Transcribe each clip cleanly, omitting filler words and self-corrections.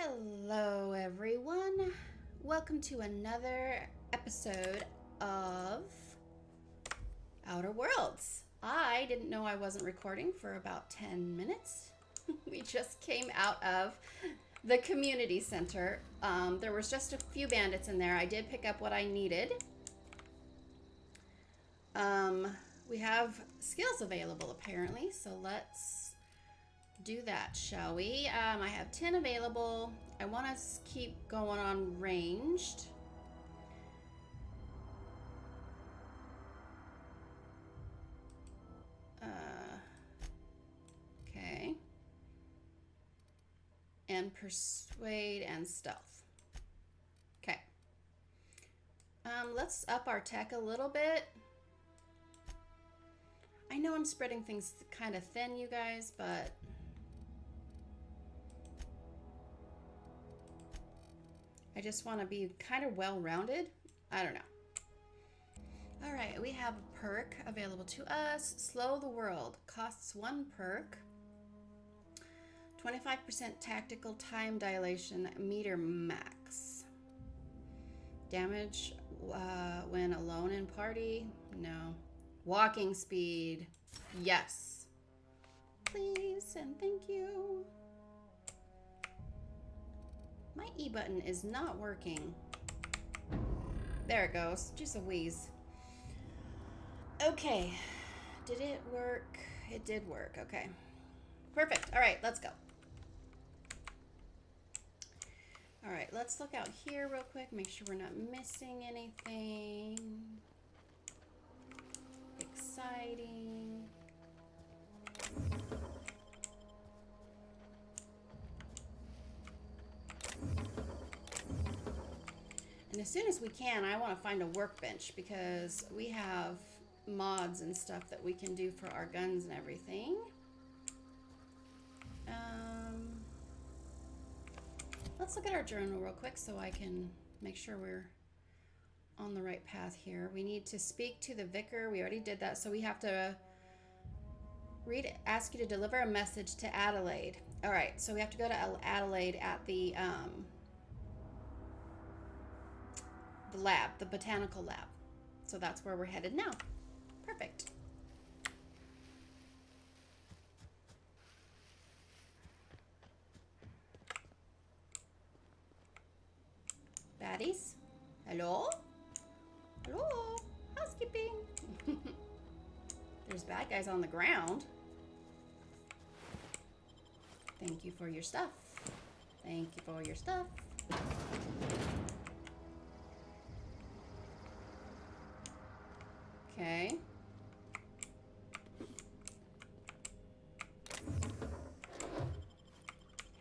Hello, everyone. Welcome to another episode of Outer Worlds. I didn't know I wasn't recording for about 10 minutes. We just came out of the community center. There was just a few bandits in there. I did pick up what I needed. We have skills available apparently, so let's do that, shall we? I have 10 available. I want to keep going on ranged. Okay. And persuade and stealth. Okay. Let's up our tech a little bit. I know I'm spreading things kind of thin, you guys, but I just want to be kind of well-rounded. I don't know. All right, we have a perk available to us. Slow the World. Costs 1 perk. 25% tactical time dilation meter max. Damage when alone in party? No. Walking speed. Yes. Please and thank you. My E button is not working. There it goes. Just a wheeze. Okay. Did it work? It did work. Okay. Perfect. All right, let's go. All right, let's look out here real quick. Make sure we're not missing anything exciting. And as soon as we can, I want to find a workbench because we have mods and stuff that we can do for our guns and everything. Let's look at our journal real quick so I can make sure we're on the right path here. We need to speak to the vicar. We already did that, so we have to ask you to deliver a message to Adelaide. All right, so we have to go to Adelaide at the lab, the botanical lab. So that's where we're headed now. Perfect. Baddies? Hello? Hello? Housekeeping. There's bad guys on the ground. Thank you for your stuff. Thank you for your stuff. Okay.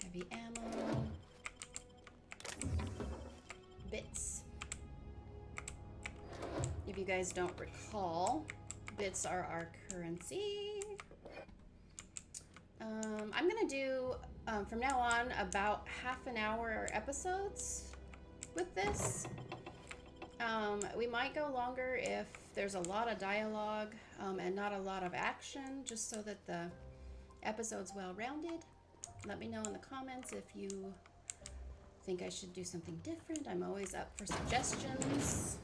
Heavy ammo. Bits. If you guys don't recall, bits are our currency. I'm gonna do from now on about half an hour episodes with this. We might go longer if there's a lot of dialogue and not a lot of action, just so that the episode's well-rounded. Let me know in the comments if you think I should do something different. I'm always up for suggestions.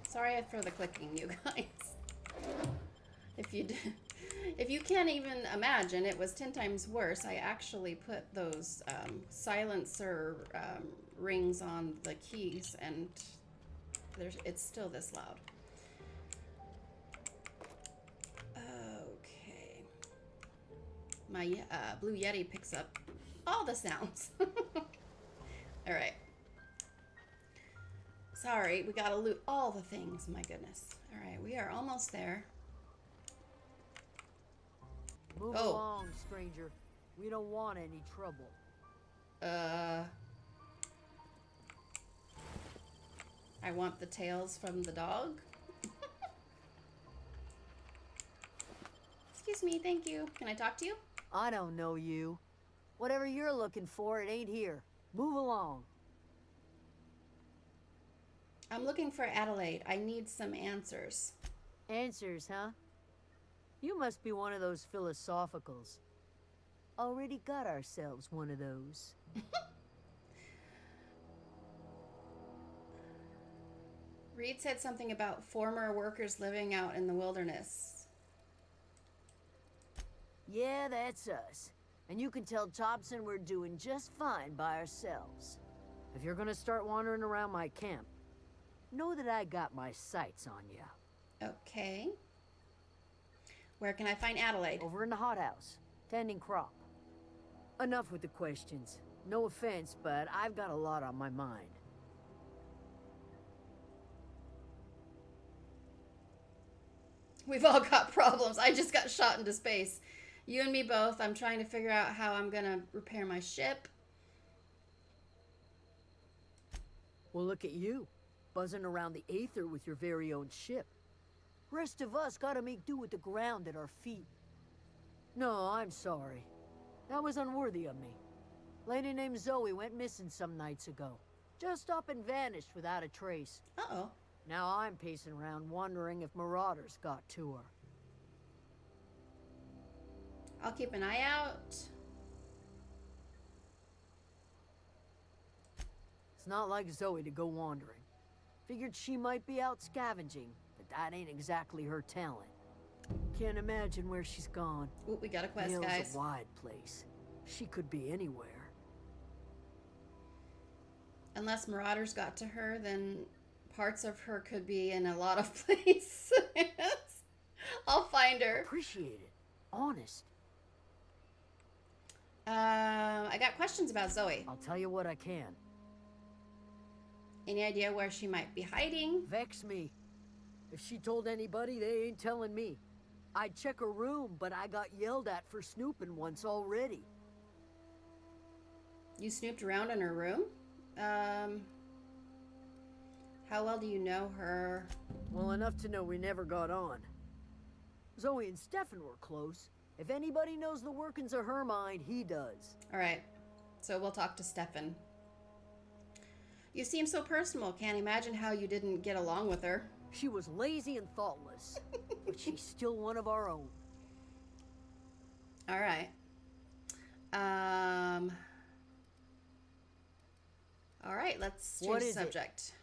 Sorry for the clicking, you guys. If you can't even imagine, it was 10 times worse. I actually put those silencer rings on the keys, and it's still this loud. Okay. My Blue Yeti picks up all the sounds. All right. Sorry, we gotta loot all the things. My goodness. All right, we are almost there. Move along, stranger. We don't want any trouble. I want the tails from the dog. Excuse me, thank you. Can I talk to you? I don't know you. Whatever you're looking for, it ain't here. Move along. I'm looking for Adelaide. I need some answers. Answers, huh? You must be one of those philosophicals. Already got ourselves one of those. Reed said something about former workers living out in the wilderness. Yeah, that's us. And you can tell Thompson we're doing just fine by ourselves. If you're gonna start wandering around my camp, know that I got my sights on you. Okay. Where can I find Adelaide? Over in the hothouse, tending crop. Enough with the questions. No offense, but I've got a lot on my mind. We've all got problems. I just got shot into space. You and me both. I'm trying to figure out how I'm gonna repair my ship. Well, look at you, buzzing around the Aether with your very own ship. Rest of us gotta make do with the ground at our feet. No, I'm sorry. That was unworthy of me. Lady named Zoe went missing some nights ago. Just up and vanished without a trace. Uh-oh. Now I'm pacing around wondering if marauders got to her. I'll keep an eye out. It's not like Zoe to go wandering. Figured she might be out scavenging, but that ain't exactly her talent. Can't imagine where she's gone. Ooh, we got a quest, Hell's guys. a wide place. She could be anywhere. Unless marauders got to her, then parts of her could be in a lot of places. I'll find her. Appreciate it. Honest. I got questions about Zoe. I'll tell you what I can. Any idea where she might be hiding? Vex me. If she told anybody, they ain't telling me. I'd check her room, but I got yelled at for snooping once already. You snooped around in her room? How well do you know her? Well, enough to know we never got on. Zoe and Stefan were close. If anybody knows the workings of her mind, he does. All right. So we'll talk to Stefan. You seem so personal. Can't imagine how you didn't get along with her. She was lazy and thoughtless, but she's still one of our own. All right. All right, let's change the subject.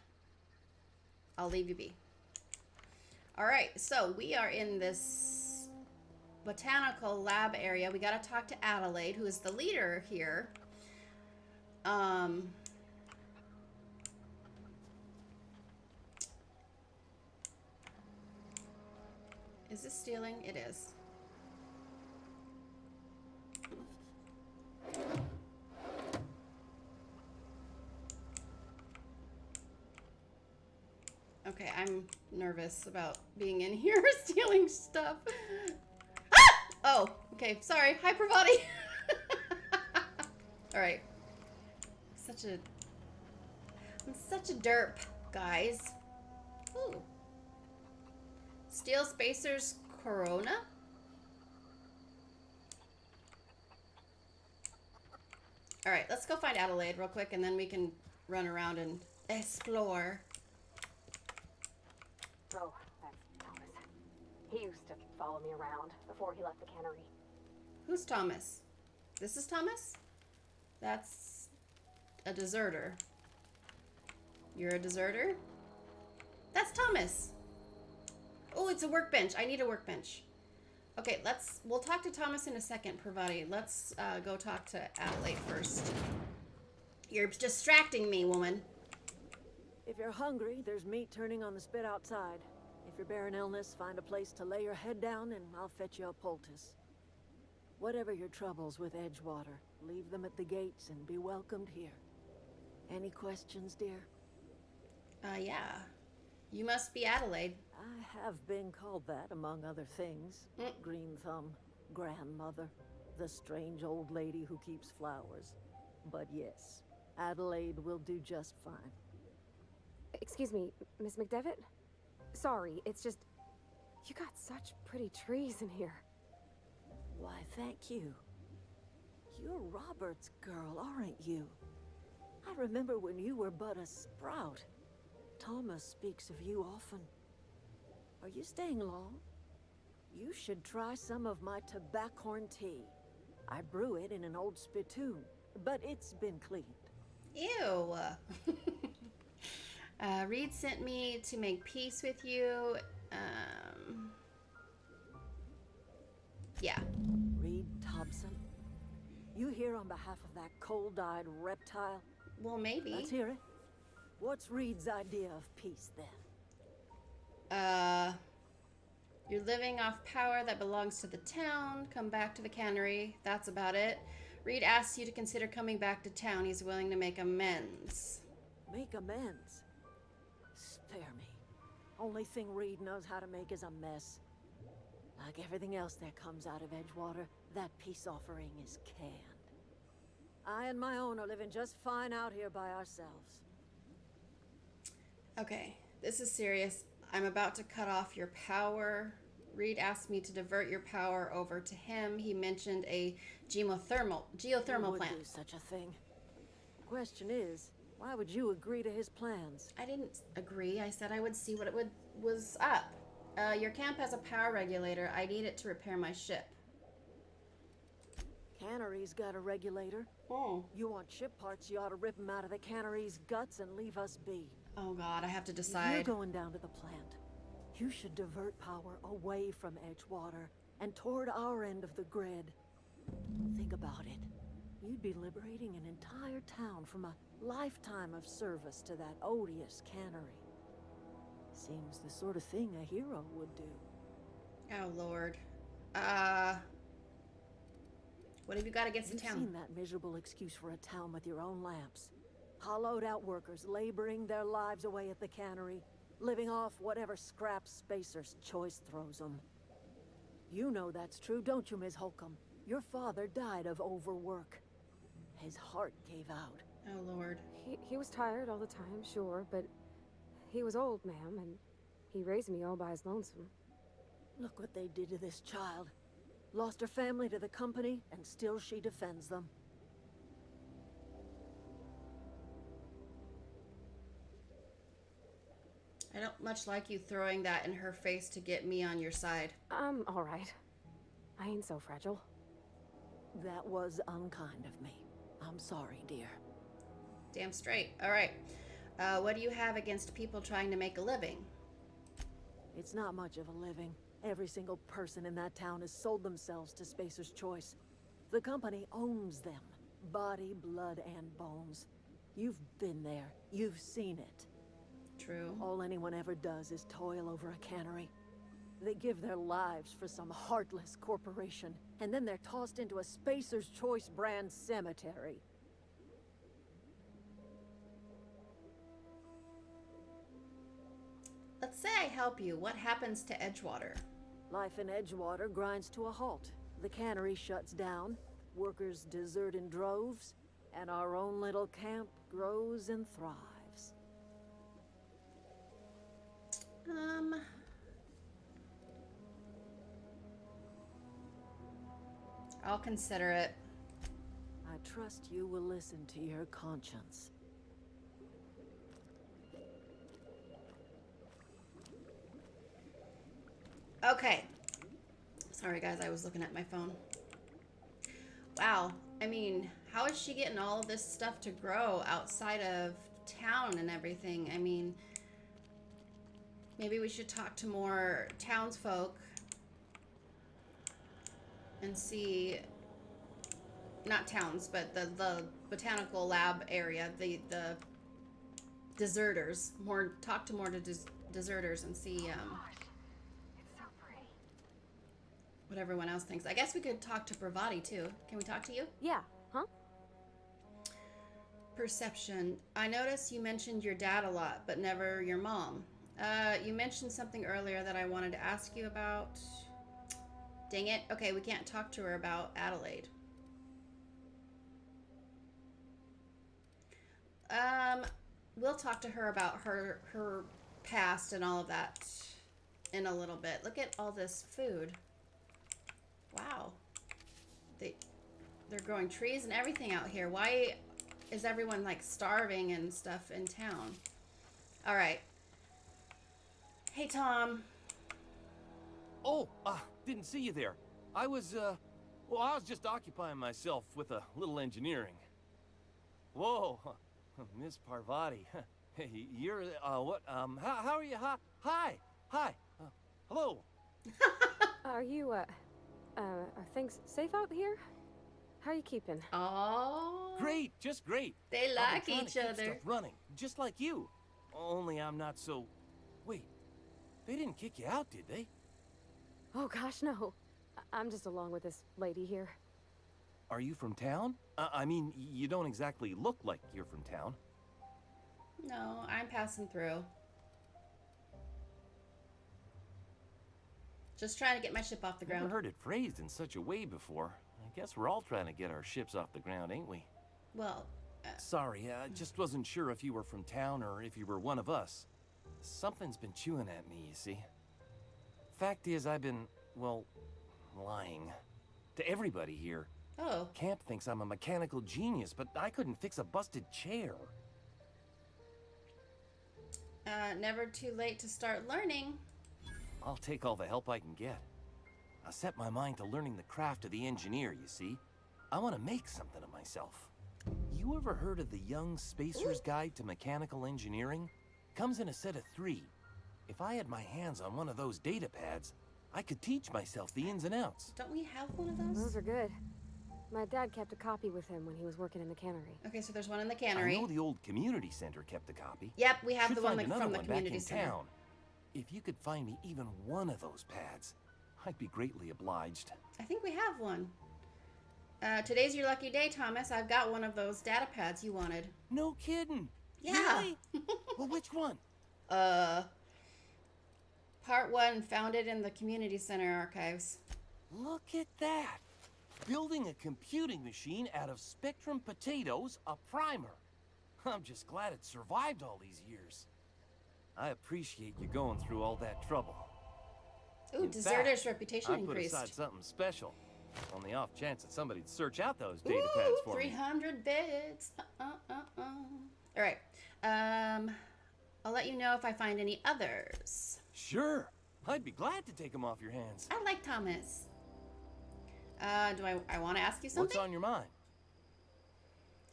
I'll leave you be. All right, so we are in this botanical lab area. We got to talk to Adelaide, who is the leader here. Is this stealing? It is. Okay, I'm nervous about being in here stealing stuff. Ah! Oh, okay, sorry. Hi, Pravati. All right. I'm such a derp, guys. Ooh. Steel Spacers Corona? All right, let's go find Adelaide real quick, and then we can run around and explore. Oh, that's Thomas. He used to follow me around before he left the cannery. Who's Thomas? This is Thomas? That's a deserter. You're a deserter? That's Thomas. Oh, it's a workbench. I need a workbench. Okay, we'll talk to Thomas in a second, Pravati. Let's go talk to Adelaide first. You're distracting me, woman. If you're hungry, there's meat turning on the spit outside. If you're bearing illness, find a place to lay your head down and I'll fetch you a poultice. Whatever your troubles with Edgewater, leave them at the gates and be welcomed here. Any questions, dear? Yeah. You must be Adelaide. I have been called that, among other things. Green Thumb, grandmother, the strange old lady who keeps flowers. But yes, Adelaide will do just fine. Excuse me, Miss McDevitt? Sorry, it's just... You got such pretty trees in here. Why, thank you. You're Robert's girl, aren't you? I remember when you were but a sprout. Thomas speaks of you often. Are you staying long? You should try some of my tobaccorn tea. I brew it in an old spittoon, but it's been cleaned. Ew. Reed sent me to make peace with you. Yeah. Reed Thompson? You here on behalf of that cold-eyed reptile? Well, maybe. Let's hear it. What's Reed's idea of peace, then? You're living off power that belongs to the town. Come back to the cannery. That's about it. Reed asks you to consider coming back to town. He's willing to make amends. Make amends? Spare me. Only thing Reed knows how to make is a mess. Like everything else that comes out of Edgewater, that peace offering is canned. I and my own are living just fine out here by ourselves. Okay, this is serious. I'm about to cut off your power. Reed asked me to divert your power over to him. He mentioned a geothermal Who would plant. do such a thing? Question is, why would you agree to his plans? I didn't agree. I said I would see what was up. Your camp has a power regulator. I need it to repair my ship. Cannery's got a regulator. Oh. You want ship parts, you ought to rip them out of the cannery's guts and leave us be. Oh God, I have to If decide. you're going down to the plant, you should divert power away from Edgewater and toward our end of the grid. Think about it. You'd be liberating an entire town from a lifetime of service to that odious cannery. Seems the sort of thing a hero would do. Oh Lord. What have you got against the You've town? seen that miserable excuse for a town with your own lamps. Hollowed out workers laboring their lives away at the cannery, living off whatever scraps Spacer's Choice throws them. You know that's true, don't you, Ms. Holcomb? Your father died of overwork. His heart gave out. Oh Lord. He was tired all the time, sure, but he was old, ma'am, and he raised me all by his lonesome. Look what they did to this child. Lost her family to the company, and still she defends them. I don't much like you throwing that in her face to get me on your side. I'm all right. I ain't so fragile. That was unkind of me. I'm sorry, dear. Damn straight. All right. What do you have against people trying to make a living? It's not much of a living. Every single person in that town has sold themselves to Spacer's Choice. The company owns them. Body, blood, and bones. You've been there. You've seen it. True. All anyone ever does is toil over a cannery. They give their lives for some heartless corporation, and then they're tossed into a Spacer's Choice brand cemetery. Let's say I help you. What happens to Edgewater? Life in Edgewater grinds to a halt. The cannery shuts down, workers desert in droves, and our own little camp grows and thrives. I'll consider it. I trust you will listen to your conscience. Okay. Sorry, guys. I was looking at my phone. Wow. I mean, how is she getting all of this stuff to grow outside of town and everything? I mean, maybe we should talk to more townsfolk and see, not towns, but the botanical lab area, the deserters. Talk to more deserters and see what everyone else thinks. I guess we could talk to Bravati too. Can we talk to you? Yeah, huh? Perception. I noticed you mentioned your dad a lot, but never your mom. You mentioned something earlier that I wanted to ask you about. Dang it. Okay, we can't talk to her about Adelaide. We'll talk to her about her past and all of that in a little bit. Look at all this food. Wow. They're growing trees and everything out here. Why is everyone like starving and stuff in town? All right. Hey, Tom. Oh, didn't see you there. I was, Well, I was just occupying myself with a little engineering. Whoa, Miss Parvati. Hey, you're, what, how are you? Hi, hello. Are you, are things safe out here? How are you keeping? Oh, Great, just great. they I've like been trying each to keep other. stuff running, just like you. Only I'm not so... Wait, they didn't kick you out, did they? Oh gosh, no. I'm just along with this lady here. Are you from town? I mean, you don't exactly look like you're from town. No, I'm passing through. Just trying to get my ship off the Never ground. heard it phrased in such a way before. I guess we're all trying to get our ships off the ground, ain't we? Well, Sorry, I just wasn't sure if you were from town or if you were one of us. Something's been chewing at me, you see. Fact is, I've been, well, lying. To everybody here. oh, Camp thinks I'm a mechanical genius, but I couldn't fix a busted chair. never too late to start learning. I'll take all the help I can get. I set my mind to learning the craft of the engineer, you see. I want to make something of myself. You ever heard of the Young Spacer's Guide to Mechanical Engineering? Comes in a set of 3. If I had my hands on one of those data pads, I could teach myself the ins and outs. Don't we have one of those? Those are good. My dad kept a copy with him when he was working in the cannery. Okay, so there's one in the I cannery. know the old community center kept a copy. Yep, we have Should the one find another from the one community back in center. town. If you could find me even one of those pads, I'd be greatly obliged. I think we have one. Today's your lucky day, Thomas. I've got one of those data pads you wanted. No kidding. Yeah. Really? Well, which one? Part 1, found it in the community center archives. Look at that. Building a computing machine out of Spectrum potatoes, a primer. I'm just glad it survived all these years. I appreciate you going through all that trouble. Ooh, In Deserter's fact, reputation I put increased. aside something special. On the off chance that somebody'd search out those data pads Ooh, for me. 300 bits. All right. I'll let you know if I find any others. Sure. I'd be glad to take them off your hands. I like Thomas. Do I want to ask you something? What's on your mind?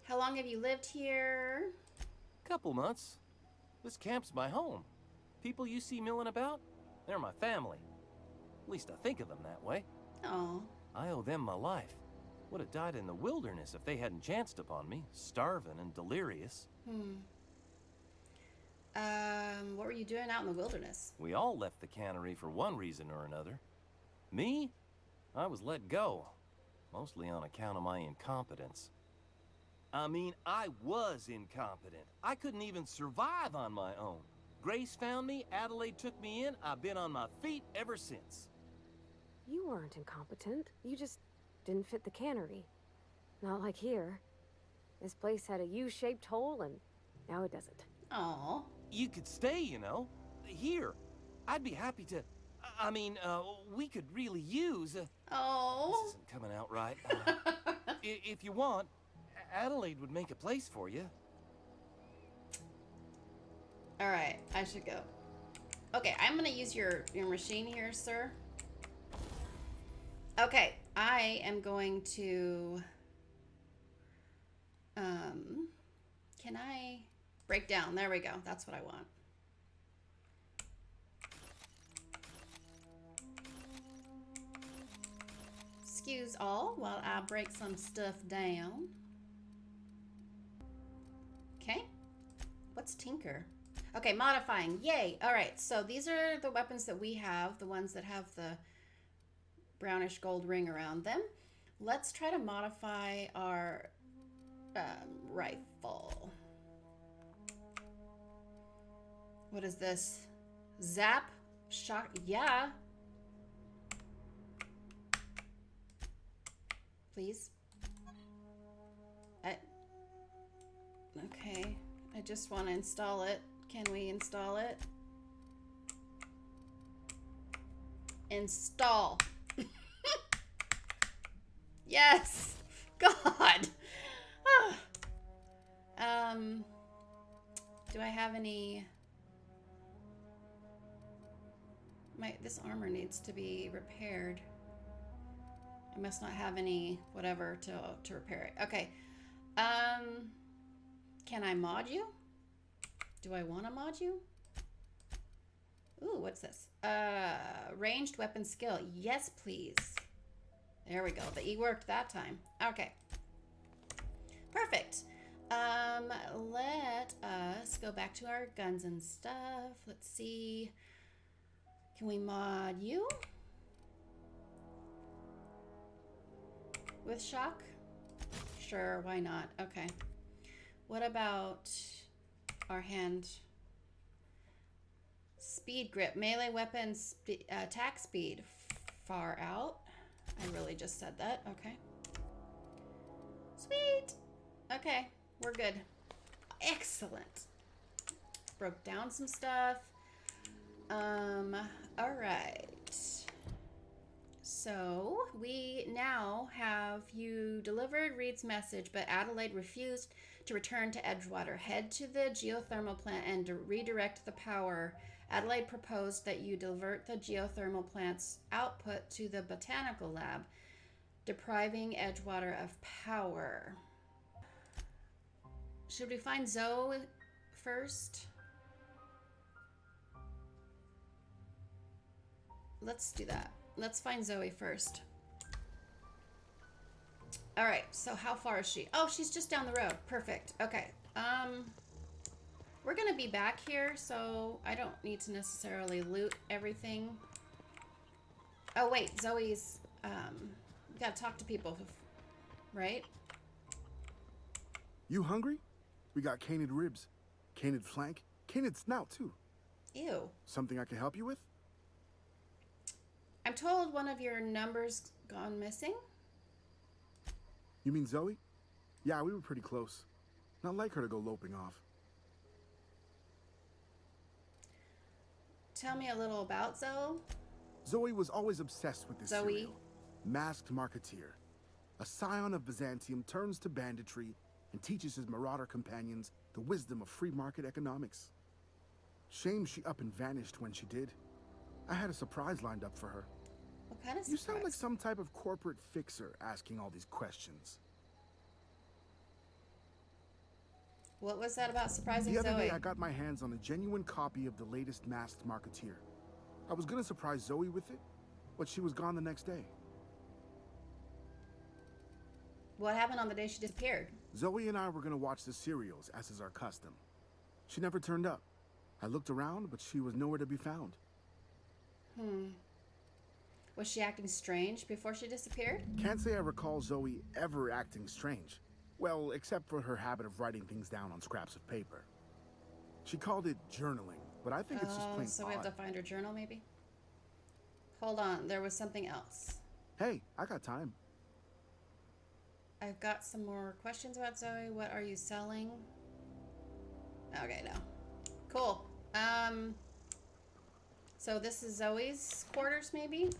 How long have you lived here? Couple months. This camp's my home. People you see milling about, they're my family. At least I think of them that way. Oh, I owe them my life. Would have died in the wilderness if they hadn't chanced upon me, starving and delirious. what were you doing out in the wilderness? We all left the cannery for one reason or another. Me? I was let go, mostly on account of my incompetence. I mean, I was incompetent. I couldn't even survive on my own. Grace found me, Adelaide took me in, I've been on my feet ever since. You weren't incompetent. You just didn't fit the cannery. Not like here. This place had a U-shaped hole, and now it doesn't. Oh, You could stay, you know. Here. I'd be happy to... I mean, we could really use... This oh. isn't coming out right. If you want, Adelaide would make a place for you. All right, I should go. Okay, I'm gonna use your machine here, sir. Okay, I am going to. Can I break down? There we go. That's what I want. Excuse all while I break some stuff down. Okay. What's Tinker? Okay, modifying. Yay. All right, so these are the weapons that we have, the ones that have the brownish gold ring around them. Let's try to modify our rifle. What is this? Zap? Shock? Yeah. Please. Okay. I just want to install it. Can we install it? Install. Yes. God. Do I have any? This armor needs to be repaired. You must not have any whatever to repair it. Okay. Can I mod you? Do I want to mod you? Ooh, what's this? Ranged weapon skill. Yes, please. There we go. The E worked that time. Okay. Perfect. Let us go back to our guns and stuff. Let's see. Can we mod you? With shock? Sure, why not? Okay. What about our hand? Speed grip, melee weapon, attack speed, far out. I really just said that. Okay. Sweet. Okay, we're good. Excellent. Broke down some stuff. All right. So we now have you delivered Reed's message, but Adelaide refused to return to Edgewater. Head to the geothermal plant and redirect the power. Adelaide proposed that you divert the geothermal plant's output to the botanical lab, depriving Edgewater of power. Should we find Zoe first? Let's do that. Let's find Zoe first. All right, so how far is she? Oh, she's just down the road. Perfect. Okay. We're gonna be back here, so I don't need to necessarily loot everything. Oh wait, Zoe's, we gotta talk to people, right? You hungry? We got canid ribs, canid flank, canid snout too. Ew. Something I can help you with? I'm told one of your numbers gone missing. You mean Zoe? Yeah, we were pretty close. Not like her to go loping off. Tell me a little about Zoe. Zoe was always obsessed with this Zoe? cereal. Masked Marketeer. A scion of Byzantium turns to banditry and teaches his marauder companions the wisdom of free market economics. Shame she up and vanished when she did. I had a surprise lined up for her. What kind of You surprise? sound like some type of corporate fixer asking all these questions. What was that about surprising The other Zoe? day, I got my hands on a genuine copy of the latest Masked Marketeer. I was gonna surprise Zoe with it, but she was gone the next day. What happened on the day she disappeared? Zoe and I were gonna watch the serials, as is our custom. She never turned up. I looked around, but she was nowhere to be found. Was she acting strange before she disappeared? Can't say I recall Zoe ever acting strange. Well, except for her habit of writing things down on scraps of paper. She called it journaling, but I think it's just plain so we have to odd. find her journal, maybe? Hold on, there was something else. Hey, I got time. I've got some more questions about Zoe. What are you selling? Okay, no. Cool. So this is Zoe's quarters, maybe?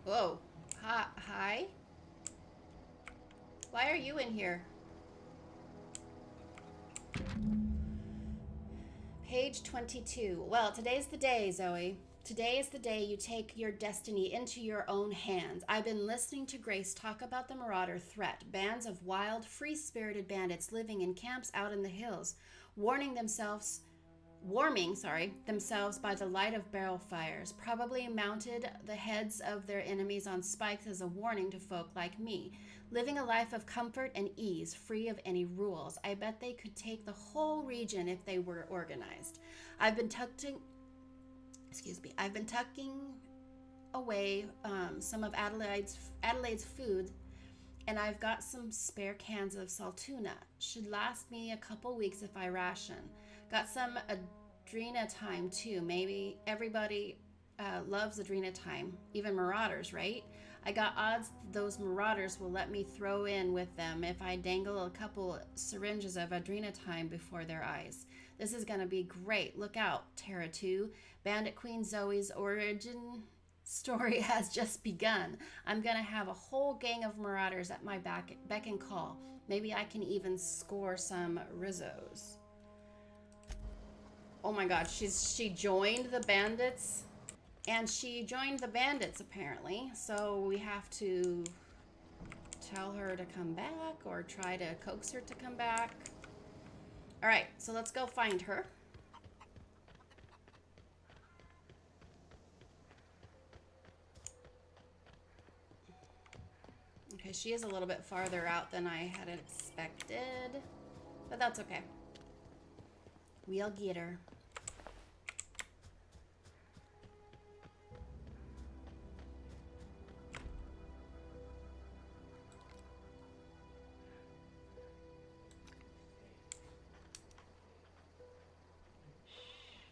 Whoa. Hi? Why are you in here? Page 22. Well, today's the day, Zoe. Today is the day you take your destiny into your own hands. I've been listening to Grace talk about the Marauder threat, bands of wild, free-spirited bandits living in camps out in the hills, warming themselves by the light of barrel fires, probably mounted the heads of their enemies on spikes as a warning to folk like me, living a life of comfort and ease, free of any rules. I bet they could take the whole region if they were organized. I've been tucking away some of Adelaide's food, and I've got some spare cans of Saltuna. Should last me a couple weeks if I ration. Got some Adrena Time too. Maybe everybody loves Adrena Time, even Marauders, right? I got odds those Marauders will let me throw in with them if I dangle a couple syringes of Adrena Time before their eyes. This is gonna be great. Look out, Terra 2. Bandit Queen Zoe's origin story has just begun. I'm gonna have a whole gang of Marauders at my beck and call. Maybe I can even score some Rizzos. Oh my god, she joined the bandits? And she joined the bandits, apparently. So we have to tell her to come back or try to coax her to come back. All right, so let's go find her. Okay, she is a little bit farther out than I had expected, but that's okay. We'll get her.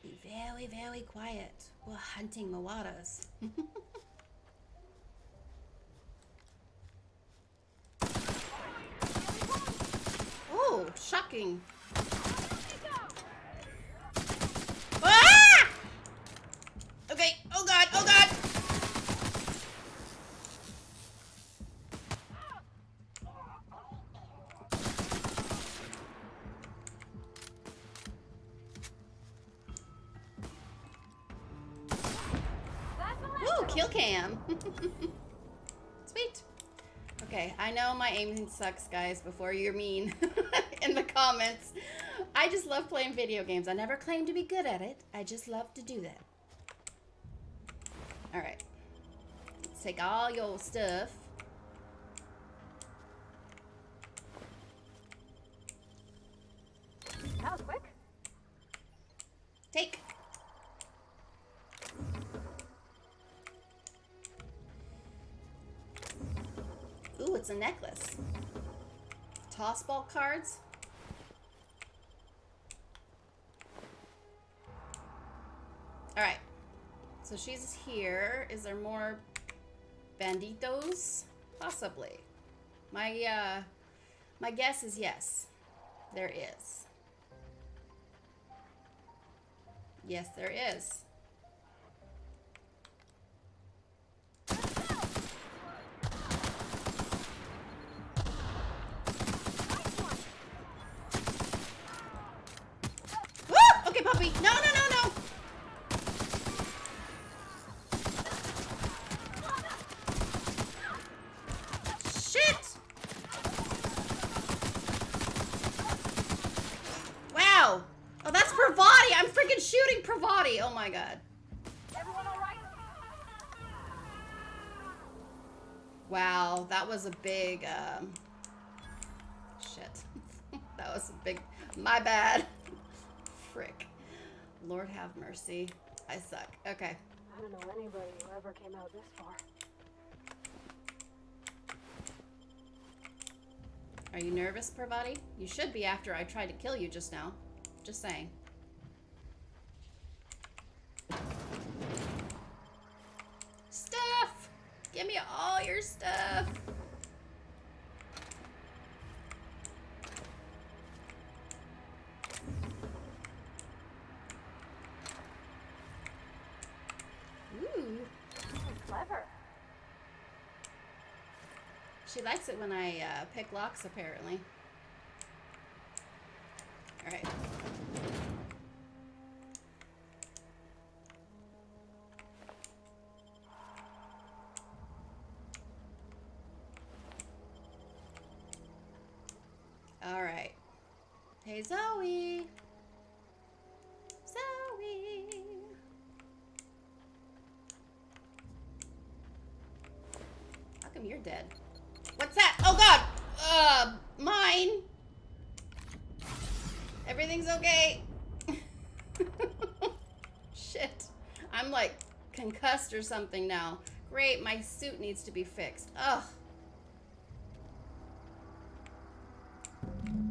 Be very, very quiet. We're hunting Mawatas. Oh, shocking. Ah! Okay, oh god, oh god! Woo, kill cam. Sweet. Okay, I know my aiming sucks, guys, before you're mean in the comments. I just love playing video games. I never claimed to be good at it. I just love to do that. Alright. Let's take all your stuff. That was quick. Take. Ooh, it's a necklace. Toss ball cards. Alright. So she's here. Is there more banditos? Possibly. My guess is yes. There is. Yes, there is. Woo! Okay, puppy. No, no, no, no. Shit! Wow. Oh, that's Pravati. I'm freaking shooting Pravati. Oh my god. Everyone all right? Wow, that was a big, shit. That was a big, my bad. Frick. Lord have mercy. I suck. Okay. I don't know anybody who ever came out this far. Are you nervous, Pravati? You should be after I tried to kill you just now. Just saying. Stuff! Give me all your stuff! Ooh. Clever. She likes it when I pick locks, apparently. Alright. Alright. Hey, Zoe! Zoe! How come you're dead? What's that? Oh god! Mine! Everything's okay. Shit. I'm like concussed or something now. Great, my suit needs to be fixed. Ugh.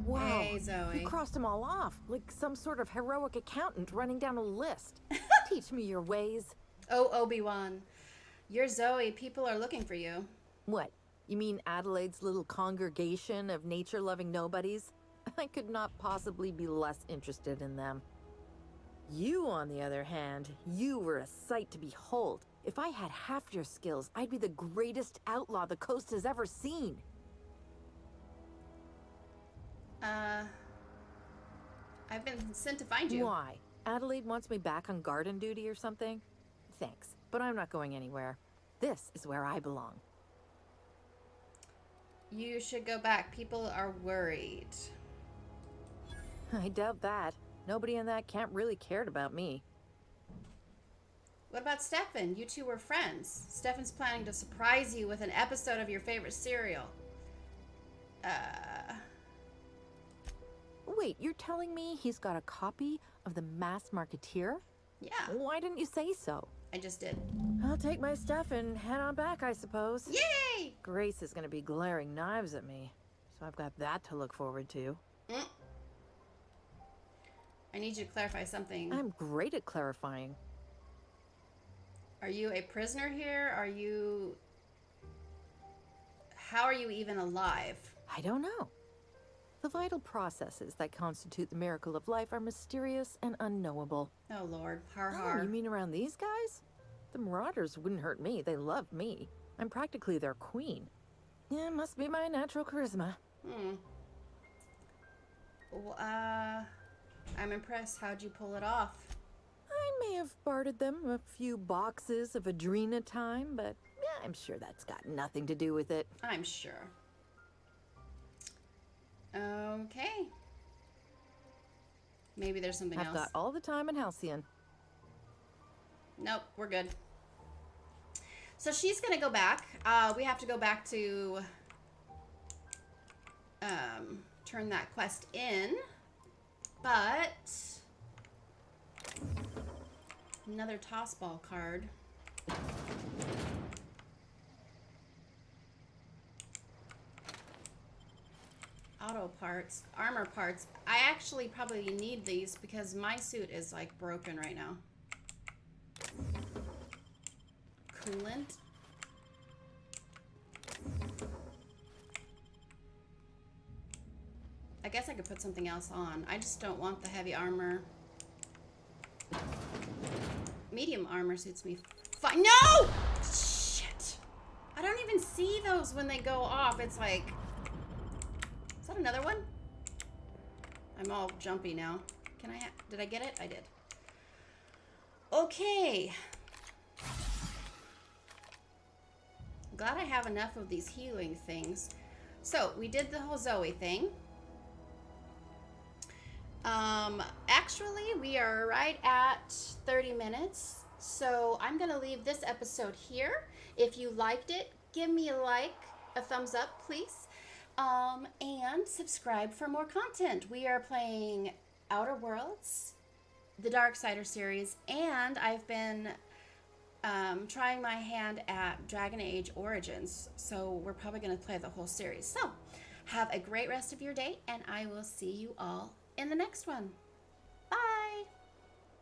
Wow, Hey, Zoe. you crossed them all off, like some sort of heroic accountant running down a list. Teach me your ways. Oh, Obi-Wan. You're Zoe. People are looking for you. What, you mean Adelaide's little congregation of nature-loving nobodies? I could not possibly be less interested in them. You, on the other hand, you were a sight to behold. If I had half your skills, I'd be the greatest outlaw the coast has ever seen. I've been sent to find you. Why? Adelaide wants me back on garden duty or something? Thanks. but I'm not going anywhere. This is where I belong. You should go back. People are worried. I doubt that. Nobody in that camp really cared about me. What about Stefan? You two were friends. Stefan's planning to surprise you with an episode of your favorite serial. Wait, you're telling me he's got a copy of The Masked Marketeer? Yeah, Why didn't you say so? I just did. I'll take my stuff and head on back, I suppose. Yay! Grace is gonna be glaring knives at me, so I've got that to look forward to. I need you to clarify something. I'm great at clarifying. Are you a prisoner here? How are you even alive? I don't know. The vital processes that constitute the miracle of life are mysterious and unknowable. Oh, Lord. Har Oh, har. you mean around these guys? The Marauders wouldn't hurt me. They love me. I'm practically their queen. Yeah, must be my natural charisma. Well, I'm impressed. How'd you pull it off? I may have bartered them a few boxes of Adrena time, but yeah, I'm sure that's got nothing to do with it. I'm sure. Okay. Maybe there's something I've else. got all the time in Halcyon. Nope, we're good. So she's gonna go back. We have to go back to turn that quest in. But another toss ball card. Auto parts, armor parts. I actually probably need these because my suit is like broken right now. Coolant. I guess I could put something else on. I just don't want the heavy armor. Medium armor suits me fine. No! Shit! I don't even see those when they go off. It's like... Is that another one? I'm all jumpy now. Can I did I get it? I did. Okay. Glad I have enough of these healing things. So, we did the whole Zoe thing. Actually, we are right at 30 minutes. So, I'm going to leave this episode here. If you liked it, give me a like, a thumbs up, please. And subscribe for more content. We are playing Outer Worlds, the Darksider series, and I've been trying my hand at Dragon Age Origins, so we're probably going to play the whole series. So, have a great rest of your day, and I will see you all in the next one.